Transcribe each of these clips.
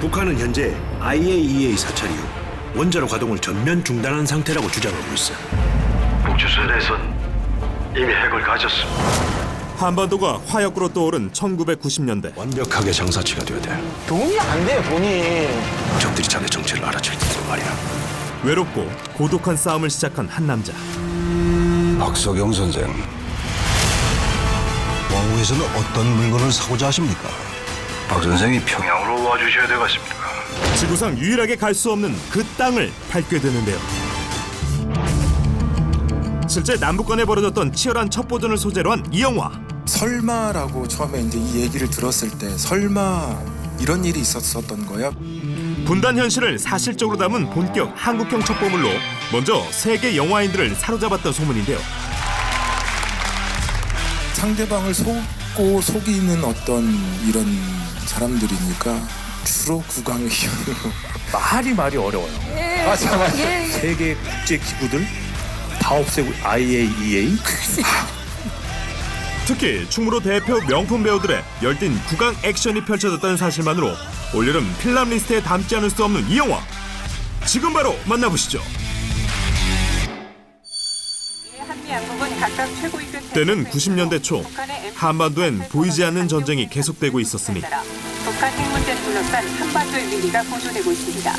북한은 현재 IAEA 사찰 이후 원자로 가동을 전면 중단한 상태라고 주장하고 있어. 북주선에선 이미 핵을 가졌습니다. 한반도가 화약으로 떠오른 1990년대. 완벽하게 장사치가 되어야 돼. 돈이 안 돼요, 돈이. 적들이 자네 정체를 알아챌 텐데 말이야. 외롭고 고독한 싸움을 시작한 한 남자. 박석영 선생, 왕후에서는 어떤 물건을 사고자 하십니까? 박 선생이 평양으로 와주셔야 되겠습니다. 지구상 유일하게 갈 수 없는 그 땅을 밟게 되는데요. 실제 남북 간에 벌어졌던 치열한 첩보전을 소재로 한 이 영화. 설마라고 처음에 이제 이 얘기를 들었을 때 설마 이런 일이 있었던 거야? 분단 현실을 사실적으로 담은 본격 한국형 첩보물로 먼저 세계 영화인들을 사로잡았던 소문인데요. 상대방을 속고 속이는 어떤 이런 사람들이니까 주로 국왕의 힘으로 말이 어려워요. 맞아. 세계 국제 기구들 다 없애고 IAEA. 특히 충무로 대표 명품 배우들의 열띤 국악 액션이 펼쳐졌다는 사실만으로 올여름 필람 리스트에 담지 않을 수 없는 이 영화. 지금 바로 만나보시죠. 때는 90년대 초 한반도엔 보이지 않는 전쟁이 계속되고 있었으니 북한 핵 문제를 둘러싼 한반도의 위기가 고조되고 있습니다.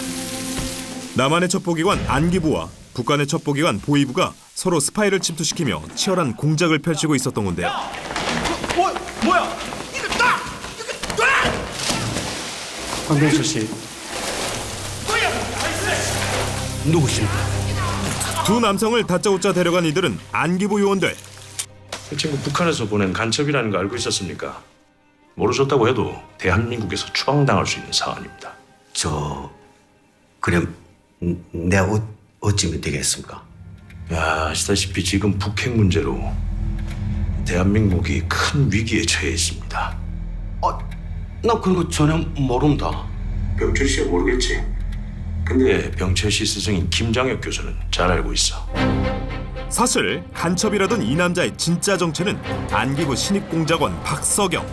남한의 첩보기관 안기부와 북한의 첩보기관 보위부가 서로 스파이를 침투시키며 치열한 공작을 펼치고 있었던 건데요. 뭐야? 황병철 씨. 누구십니까? 두 남성을 다짜고짜 데려간 이들은 안기부 요원들. 그 친구 북한에서 보낸 간첩이라는 거 알고 있었습니까? 모르셨다고 해도 대한민국에서 추방당할 수 있는 사안입니다. 그럼 내가 어찌면 되겠습니까? 아시다시피 지금 북핵 문제로 대한민국이 큰 위기에 처해 있습니다. 나 그런 거 전혀 모른다. 병철 씨야 모르겠지. 근데 병철 씨 스승인 김장혁 교수는 잘 알고 있어. 사실 간첩이라던 이 남자의 진짜 정체는 안기부 신입공작원 박석영.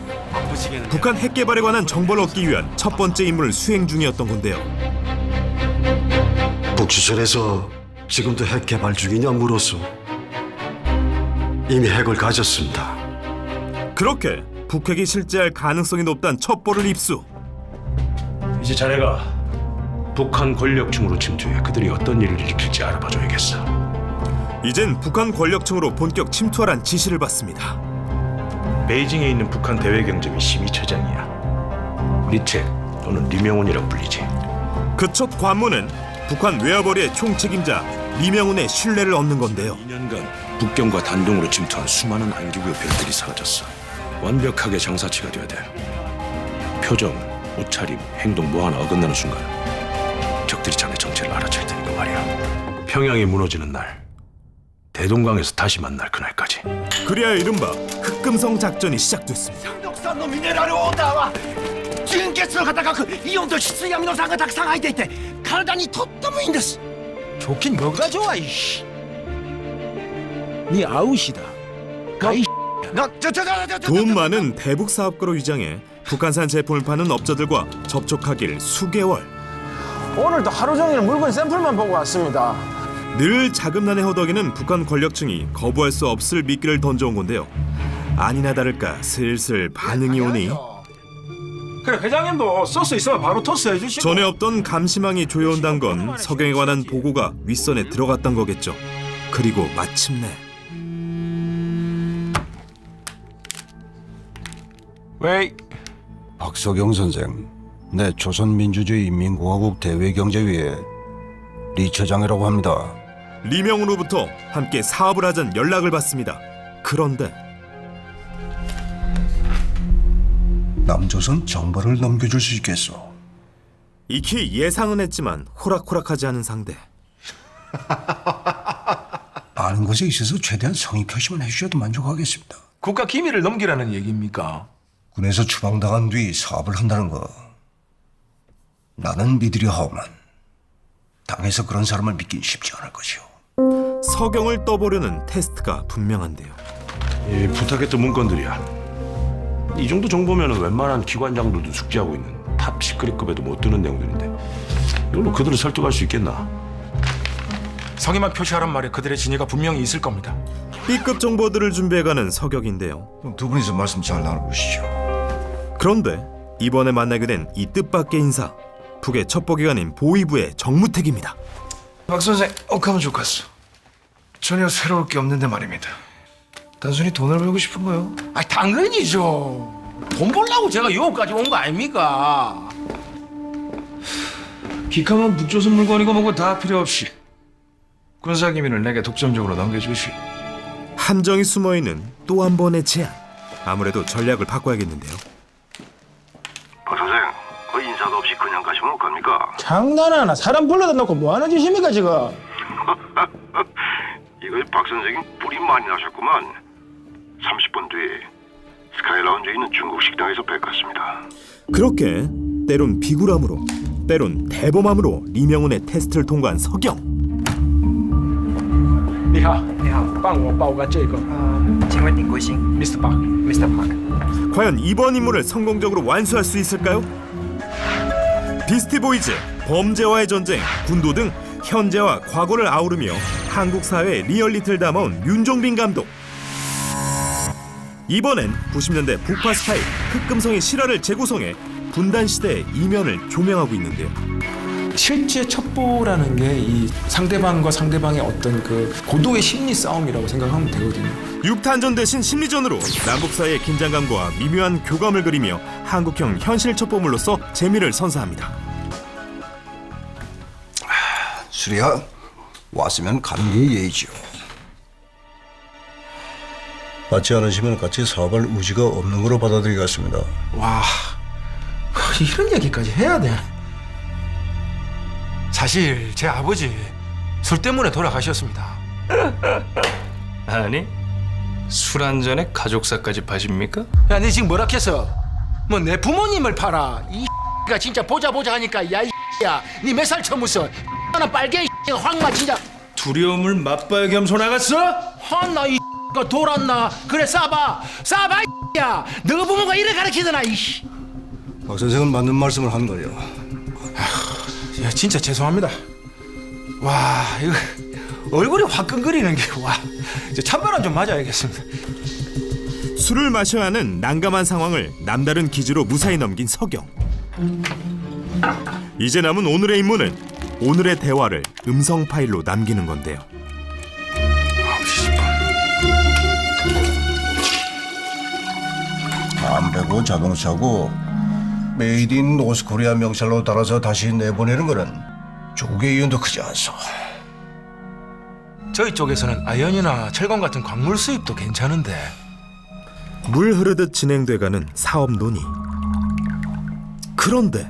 북한 핵 개발에 관한 정보를 얻기 위한 첫 번째 임무를 수행 중이었던 건데요. 북주선에서 지금도 핵 개발 중이냐 물었어. 이미 핵을 가졌습니다. 그렇게 북핵이 실제할 가능성이 높다는 첩보를 입수. 이제 자네가 북한 권력층으로 침투해 그들이 어떤 일을 일으킬지 알아봐줘야겠어. 이젠 북한 권력층으로 본격 침투하란 지시를 받습니다. 베이징에 있는 북한 대외경제비 심의처장이야. 리책 또는 리명훈이라고 불리지. 그 첫 관문은 북한 외화벌이의 총책임자 리명훈의 신뢰를 얻는 건데요. 2년간 북경과 단동으로 침투한 수많은 안기부의 별들이 사라졌어. 완벽하게 장사치가 되어야 돼. 표정, 옷차림, 행동 뭐 하나 어긋나는 순간 적들이 자네 정체를 알아챌 테니까 말이야. 평양이 무너지는 날, 대동강에서 다시 만날 그날까지. 그리하여 이른바 흑금성 작전이 시작됐습니다. 독산노 미네랄이 오다와 지금께서 가다가 그 이온도 시스야미노산가 닥상하이 되때 가르다니 토트무인데스. 좋긴 뭐가 좋아 이씨. 네 아웃이다. 가이. 돈 많은 대북 사업가로 위장해 북한산 제품을 파는 업자들과 접촉하길 수개월. 오늘도 하루 종일 물건 샘플만 보고 왔습니다. 늘 자금난에 허덕이는 북한 권력층이 거부할 수 없을 미끼를 던져온 건데요. 아니나 다를까 슬슬 반응이 오니 그래 회장님도 소스 있으면 바로 토스해 주시고. 전에 없던 감시망이 조여온다는 건 석영에 관한 보고가 윗선에 들어갔던 거겠죠. 그리고 마침내 왜? 박석영 선생, 내 조선민주주의인민공화국 대외경제위의 리 처장이라고 합니다. 리명으로부터 함께 사업을 하자는 연락을 받습니다. 그런데 남조선 정보를 넘겨줄 수 있겠소? 익히 예상은 했지만 호락호락하지 않은 상대. 아는 것에 있어서 최대한 성의 표시만 해주셔도 만족하겠습니다. 국가 기밀을 넘기라는 얘기입니까? 군에서 추방당한 뒤 사업을 한다는 거 나는 믿으려 하오만 당에서 그런 사람을 믿긴 쉽지 않을 것이오. 석영을 떠보려는 테스트가 분명한데요. 부탁했던 문건들이야. 이 정도 정보면 웬만한 기관장들도 숙지하고 있는 탑 시크릿급에도 못 드는 내용들인데 이걸로 그들을 설득할 수 있겠나? 성의만 표시하란 말에 그들의 진위가 분명히 있을 겁니다. B급 정보들을 준비해가는 서격인데요. 두 분이서 말씀 잘 나눠보시죠. 그런데 이번에 만나게 된 이 뜻밖의 인사, 북의 첩보기관인 보위부의 정무택입니다. 박 선생, 억하면 좋겠어. 전혀 새로울 게 없는데 말입니다. 단순히 돈을 벌고 싶은 거요. 아, 당연히죠. 돈 벌려고 제가 여기까지 온 거 아닙니까? 기카만 북조선 물건이고 뭐고 다 필요 없이 군사기밀을 내게 독점적으로 넘겨주시. 함정이 숨어있는 또 한 번의 제안. 아무래도 전략을 바꿔야겠는데요. 박 선생, 그 인사도 없이 그냥 가시면 어떡합니까? 장난하나? 사람 불러다 놓고 뭐 하는 짓입니까 지금? 이거 박 선생님 불이 많이 나셨구만. 30분 뒤에 스카이라운지에 있는 중국 식당에서 뵙겠습니다. 그렇게 때론 비굴함으로, 때론 대범함으로 리명훈의 테스트를 통과한 서경. 你好，你好，帮我报个这个。请问你贵姓 ？Mr. Park，Mr. Park。 과연 이번 임무를 성공적으로 완수할 수 있을까요? 비스티보이즈, 범죄와의 전쟁, 군도 등 현재와 과거를 아우르며 한국 사회의 리얼리티를 담아온 윤종빈 감독. 이번엔 90년대 북파 스타일 흑금성의 실화를 재구성해 분단 시대의 이면을 조명하고 있는데요. 실제 첩보라는 게 이 상대방과 상대방의 어떤 그 고도의 심리 싸움이라고 생각하면 되거든요. 육탄전 대신 심리전으로 남북 사이의 긴장감과 미묘한 교감을 그리며 한국형 현실 첩보물로서 재미를 선사합니다. 수리야, 왔으면 가는 게 예의지요. 받지 않으시면 같이 사업할 의지가 없는 거로 받아들이겠습니다. 와, 이런 얘기까지 해야 돼. 사실 제 아버지 술 때문에 돌아가셨습니다. 아니, 술 한 잔에 가족사까지 파십니까? 야, 니 지금 뭐라 했어? 뭐 내 부모님을 팔아? 이 가 진짜 보자 하니까 야, 야, 니 몇 살 처먹었어? 하나 빨개 황마 진짜. 두려움을 맛봐야 겸손 나갔어? 한나 이 가 돌았나? 그래 싸봐, 야, 너 부모가 이래 가르치더나 이. 박 선생은 맞는 말씀을 한 거예요. 야, 진짜 죄송합니다. 와, 이거 얼굴이 화끈거리는 게 와. 이제 찬바람 좀 맞아야겠습니다. 술을 마셔야 하는 난감한 상황을 남다른 기지로 무사히 넘긴 서경. 이제 남은 오늘의 임무는 오늘의 대화를 음성 파일로 남기는 건데요. 9시 10분. 담배고 자동차고 메이드 인 노스코리아 명찰로 달아서 다시 내보내는 거는 조국의 이윤도 크지 않소. 저희 쪽에서는 아연이나 철강 같은 광물 수입도 괜찮은데. 물 흐르듯 진행돼가는 사업 논의. 그런데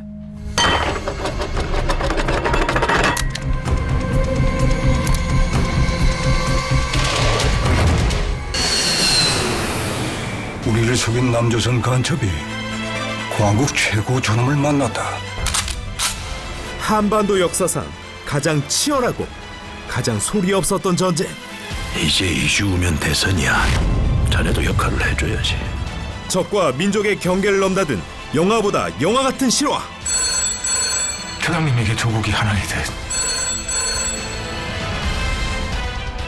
우리를 속인 남조선 간첩이 광국 최고 존엄을 만났다. 한반도 역사상 가장 치열하고 가장 소리 없었던 전쟁. 이제 2주 후면 대선이야. 자네도 역할을 해줘야지. 적과 민족의 경계를 넘나든 영화보다 영화 같은 실화. 표장님에게 조국이 하나이듯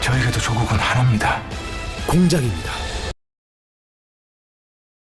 저에게도 조국은 하나입니다. 공작입니다.